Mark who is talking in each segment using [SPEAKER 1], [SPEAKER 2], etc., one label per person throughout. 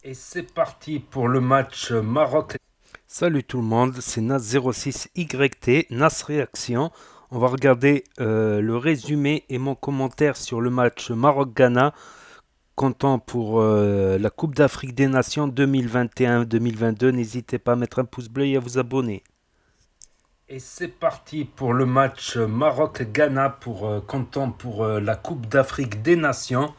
[SPEAKER 1] Et c'est parti pour le match Maroc. Salut tout le monde, c'est Nas06YT, Nas Réaction. On va regarder le résumé et mon commentaire sur le match Maroc-Ghana, comptant pour la Coupe d'Afrique des Nations 2021-2022. N'hésitez pas à mettre un pouce bleu et à vous abonner. Et c'est parti pour le match Maroc-Ghana comptant pour la Coupe d'Afrique des Nations.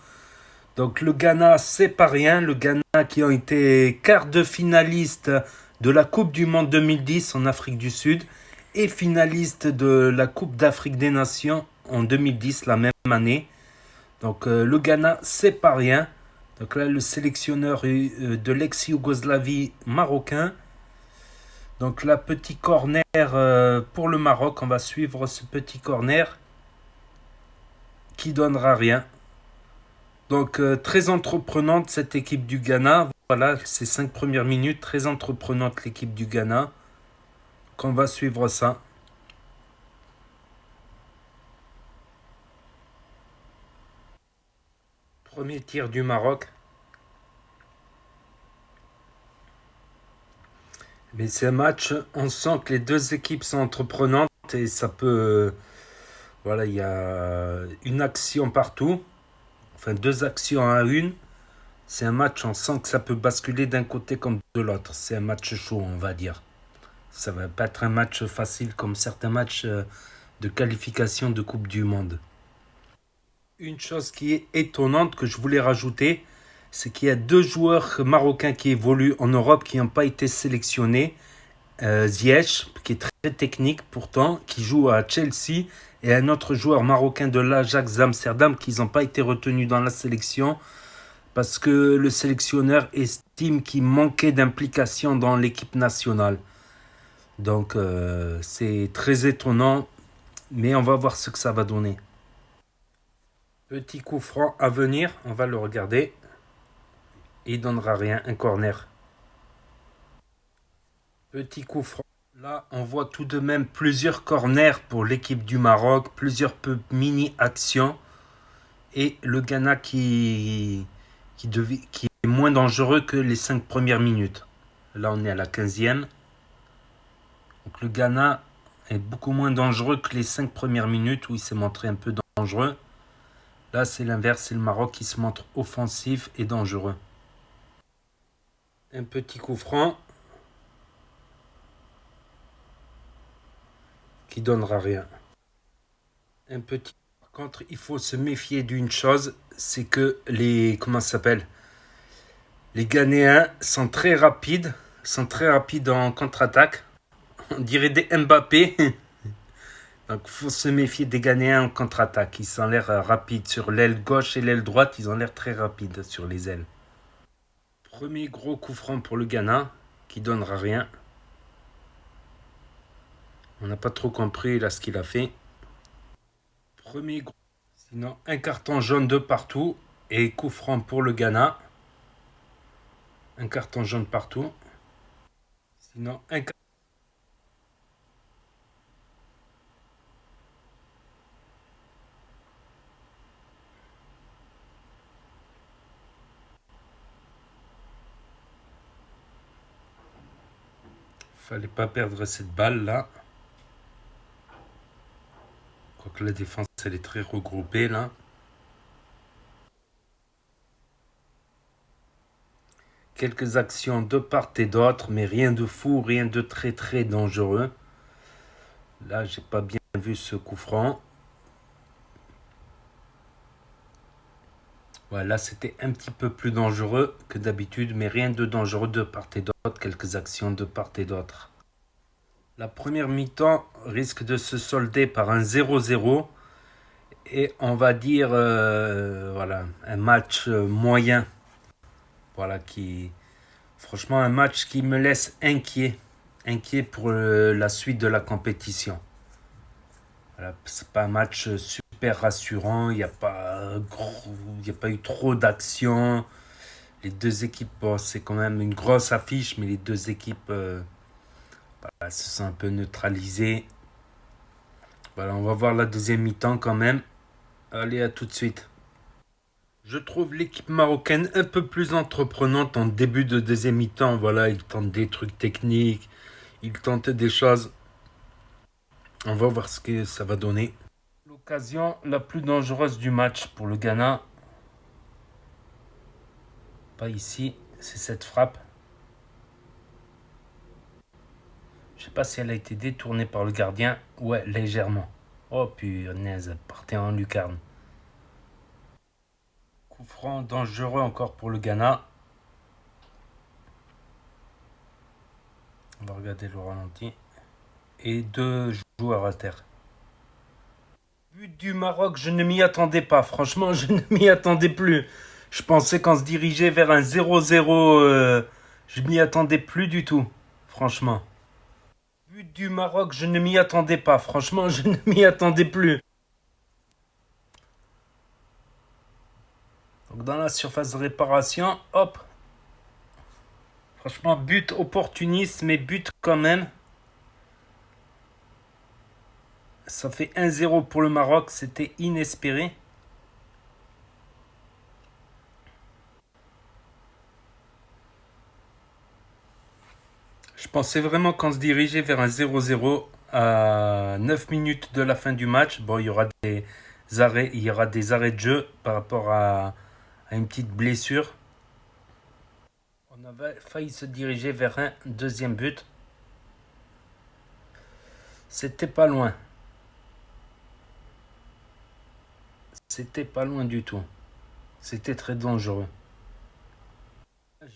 [SPEAKER 1] Donc le Ghana, c'est pas rien. Le Ghana qui ont été quart de finaliste de la Coupe du Monde 2010 en Afrique du Sud et finaliste de la Coupe d'Afrique des Nations en 2010, la même année. Donc le Ghana, c'est pas rien. Donc là, le sélectionneur de l'ex-Yougoslavie marocain. Donc là, petit corner pour le Maroc. On va suivre ce petit corner qui donnera rien. Donc très entreprenante cette équipe du Ghana. Voilà, ces 5 premières minutes, très entreprenante l'équipe du Ghana. Qu'on va suivre ça. Premier tir du Maroc. Mais c'est un match, on sent que les deux équipes sont entreprenantes et ça peut... voilà, il y a une action partout. Enfin, deux actions à une. C'est un match, on sent que ça peut basculer d'un côté comme de l'autre. C'est un match chaud, on va dire. Ça va pas être un match facile comme certains matchs de qualification de Coupe du Monde. Une chose qui est étonnante que je voulais rajouter, c'est qu'il y a deux joueurs marocains qui évoluent en Europe qui n'ont pas été sélectionnés. Ziyech, qui est très technique pourtant, qui joue à Chelsea, et un autre joueur marocain de l'Ajax d'Amsterdam qui n'ont pas été retenus dans la sélection parce que le sélectionneur estime qu'il manquait d'implication dans l'équipe nationale. Donc c'est très étonnant, mais on va voir ce que ça va donner. Petit coup franc à venir, on va le regarder. Il donnera rien, un corner. Petit coup franc. Là, on voit tout de même plusieurs corners pour l'équipe du Maroc, plusieurs mini-actions. Et le Ghana qui est moins dangereux que les 5 premières minutes. Là, on est à la 15e. Donc le Ghana est beaucoup moins dangereux que les 5 premières minutes où il s'est montré un peu dangereux. Là, c'est l'inverse, c'est le Maroc qui se montre offensif et dangereux. Un petit coup franc qui donnera rien. Un petit. Par contre, il faut se méfier d'une chose, c'est que comment ça s'appelle, les Ghanéens sont très rapides en contre-attaque. On dirait des Mbappé. Donc, il faut se méfier des Ghanéens en contre-attaque. Ils ont l'air rapides sur l'aile gauche et l'aile droite. Ils ont l'air très rapides sur les ailes. Premier gros coup franc pour le Ghana, qui donnera rien. On n'a pas trop compris là ce qu'il a fait. Premier gros. Sinon, un carton jaune de partout. Et coup franc pour le Ghana. Un carton jaune partout. Sinon, un carton. Fallait pas perdre cette balle là. Quoique la défense elle est très regroupée là. Quelques actions de part et d'autre, mais rien de fou, rien de très très dangereux. Là, j'ai pas bien vu ce coup franc. Voilà, c'était un petit peu plus dangereux que d'habitude, mais rien de dangereux de part et d'autre. Quelques actions de part et d'autre. La première mi-temps risque de se solder par un 0-0 et on va dire voilà, un match moyen. Voilà, franchement, un match qui me laisse inquiet pour la suite de la compétition. Voilà, c'est pas un match super rassurant, il y a pas eu trop d'actions. Les deux équipes, bon, c'est quand même une grosse affiche, mais les deux équipes voilà, se sont un peu neutralisées. Voilà, on va voir la deuxième mi-temps quand même. Allez, à tout de suite. Je trouve l'équipe marocaine un peu plus entreprenante en début de deuxième mi-temps. Voilà, ils tentent des trucs techniques, ils tentent des choses. On va voir ce que ça va donner. L'occasion la plus dangereuse du match pour le Ghana, pas ici, c'est cette frappe. Je sais pas si elle a été détournée par le gardien. Ouais, légèrement. Oh punaise, elle partait en lucarne. Coup franc dangereux encore pour le Ghana. On va regarder le ralenti. Et deux joueurs à terre. But du Maroc, je ne m'y attendais pas. Franchement, je ne m'y attendais plus. Je pensais qu'on se dirigeait vers un 0-0. Je m'y attendais plus du tout. Franchement. But du Maroc, je ne m'y attendais pas. Franchement, je ne m'y attendais plus. Donc dans la surface de réparation, hop. Franchement, but opportuniste, mais but quand même. Ça fait 1-0 pour le Maroc, c'était inespéré. Je pensais vraiment qu'on se dirigeait vers un 0-0 à 9 minutes de la fin du match. Bon, il y aura des arrêts de jeu par rapport à une petite blessure. On avait failli se diriger vers un deuxième but. C'était pas loin. C'était pas loin du tout. C'était très dangereux.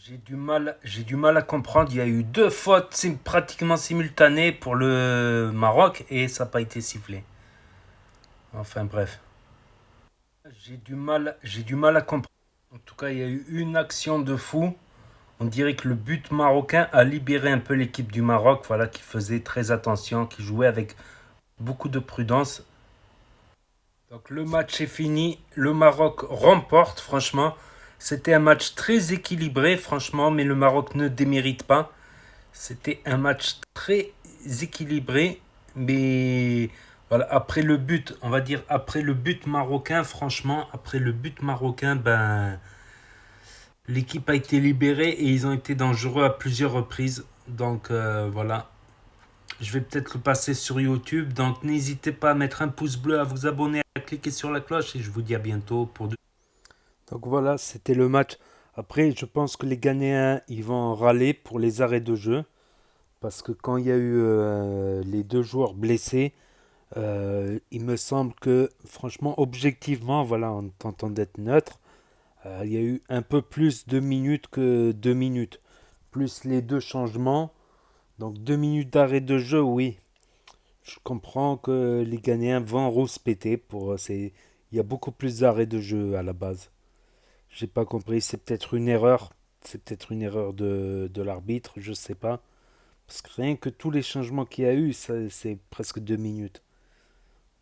[SPEAKER 1] J'ai du mal à comprendre. Il y a eu deux fautes pratiquement simultanées pour le Maroc et ça n'a pas été sifflé. Enfin bref. J'ai du mal à comprendre. En tout cas, il y a eu une action de fou. On dirait que le but marocain a libéré un peu l'équipe du Maroc, voilà, qui faisait très attention, qui jouait avec beaucoup de prudence. Donc le match est fini. Le Maroc remporte, franchement. C'était un match très équilibré, franchement, mais le Maroc ne démérite pas. C'était un match très équilibré, mais voilà, après le but, on va dire après le but marocain, franchement, après le but marocain, ben l'équipe a été libérée et ils ont été dangereux à plusieurs reprises. Donc voilà, je vais peut-être le passer sur YouTube. Donc n'hésitez pas à mettre un pouce bleu, à vous abonner, à cliquer sur la cloche et je vous dis à bientôt pour deux. Donc voilà, c'était le match. Après, je pense que les Ghanéens, ils vont râler pour les arrêts de jeu. Parce que quand il y a eu les deux joueurs blessés, il me semble que, franchement, objectivement, voilà, en tentant d'être neutre, il y a eu un peu plus de minutes que 2 minutes. Plus les deux changements. Donc 2 minutes d'arrêt de jeu, oui. Je comprends que les Ghanéens vont rouspéter pour. Il y a beaucoup plus d'arrêts de jeu à la base. J'ai pas compris. C'est peut-être une erreur. C'est peut-être une erreur de l'arbitre. Je sais pas. Parce que rien que tous les changements qu'il y a eu, c'est presque 2 minutes.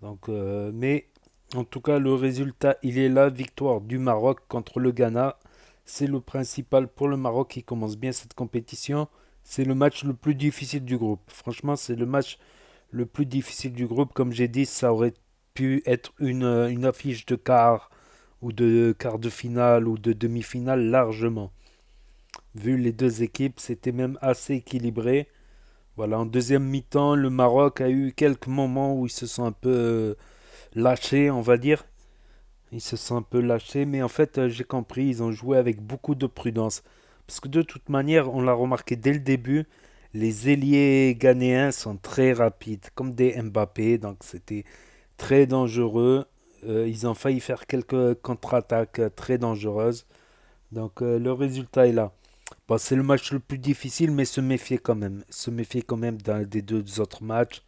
[SPEAKER 1] Donc, mais en tout cas, le résultat, il est là. Victoire du Maroc contre le Ghana. C'est le principal pour le Maroc qui commence bien cette compétition. C'est le match le plus difficile du groupe. Franchement, c'est le match le plus difficile du groupe. Comme j'ai dit, ça aurait pu être une affiche de quart ou de quart de finale ou de demi-finale largement. Vu les deux équipes, c'était même assez équilibré. Voilà, en deuxième mi-temps, le Maroc a eu quelques moments où ils se sont un peu lâchés, on va dire. Ils se sont un peu lâchés, mais en fait, j'ai compris, ils ont joué avec beaucoup de prudence. Parce que de toute manière, on l'a remarqué dès le début, les ailiers ghanéens sont très rapides, comme des Mbappé, donc c'était très dangereux. Ils ont failli faire quelques contre-attaques très dangereuses. Donc le résultat est là. Bon, c'est le match le plus difficile, mais se méfier quand même. Se méfier quand même des deux autres matchs.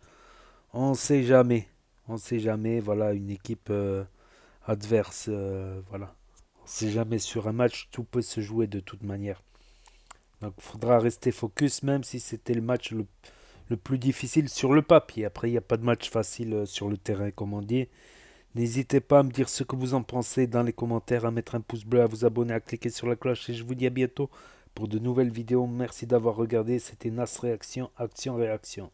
[SPEAKER 1] On ne sait jamais. On ne sait jamais. Voilà, une équipe adverse. Voilà. On ne sait jamais sur un match. Tout peut se jouer de toute manière. Donc, il faudra rester focus, même si c'était le match le plus difficile sur le papier. Après, il n'y a pas de match facile sur le terrain, comme on dit. N'hésitez pas à me dire ce que vous en pensez dans les commentaires, à mettre un pouce bleu, à vous abonner, à cliquer sur la cloche et je vous dis à bientôt pour de nouvelles vidéos. Merci d'avoir regardé. C'était Nas Réaction, Action Réaction.